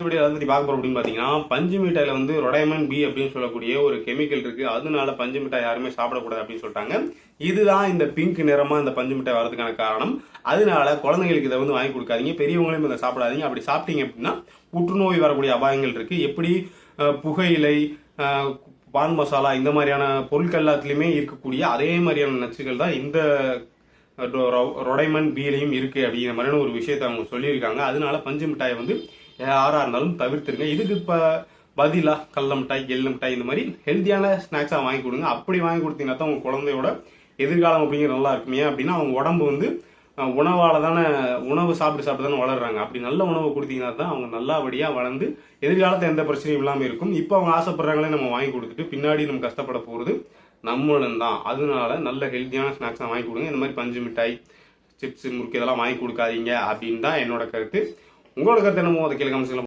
Video பத்தி பார்க்க போறோம் அப்படின்னு பாத்தீங்கன்னா, பஞ்சு மிட்டாயில வந்து ரொடைமன் பி அப்படின்னு சொல்லக்கூடிய ஒரு கெமிக்கல் இருக்கு. அதனால பஞ்சு மிட்டாய் யாருமே சாப்பிடக்கூடாது அப்படின்னு சொல்லிட்டாங்க. இதுதான் இந்த பிங்க் நிறமா இந்த பஞ்சு மிட்டாய் வரதுக்கான காரணம். அதனால குழந்தைங்களுக்கு இதை வந்து வாங்கி கொடுக்காதீங்க, பெரியவங்களையும் இதை சாப்பிடாதீங்க. அப்படி சாப்பிட்டீங்க அப்படின்னா புற்றுநோய் வரக்கூடிய அபாயங்கள் இருக்கு. எப்படி புகையிலை, பான் மசாலா இந்த மாதிரியான பொருட்கள் எல்லாத்துலயுமே இருக்கக்கூடிய அதே மாதிரியான நச்சுகள் தான் இந்த ரொடைமன் பிலையும் இருக்கு அப்படிங்கிற மாதிரியான ஒரு விஷயத்தை அவங்க சொல்லியிருக்காங்க. அதனால பஞ்சு மிட்டாயை வந்து யாரா இருந்தாலும் தவிர்த்துருங்க. இதுக்கு பதிலா கடல மிட்டாய், எள்ளு மிட்டாய் இந்த மாதிரி ஹெல்த்தியான ஸ்நாக்ஸா வாங்கி கொடுங்க. அப்படி வாங்கி கொடுத்தீங்கன்னா தான் உங்க குழந்தையோட எதிர்காலம் அப்படிங்கிறது நல்லா இருக்குமே. அப்படின்னா அவங்க உடம்பு வந்து உணவால தானே, உணவு சாப்பிட்டு தானே வளர்றாங்க. அப்படி நல்ல உணவு கொடுத்தீங்கன்னா தான் அவங்க நல்லபடியா வளர்ந்து எதிர்காலத்தை எந்த பிரச்சனையும் இல்லாமல் இருக்கும். இப்போ அவங்க ஆசைப்படுறாங்களே நம்ம வாங்கி கொடுத்துட்டு பின்னாடி நம்ம கஷ்டப்பட போறது நம்மளும் தான். அதனால நல்ல ஹெல்த்தியான ஸ்நாக்ஸா வாங்கி கொடுங்க. இந்த மாதிரி பஞ்சு மிட்டாய், சிப்ஸ், முறுக்கு இதெல்லாம் வாங்கி கொடுக்காதீங்க அப்படின்னு தான் என்னோட கருத்து. உங்களோட கருத்து என்னமோ அதை கேள்வி கமெண்ட்ஸ்ல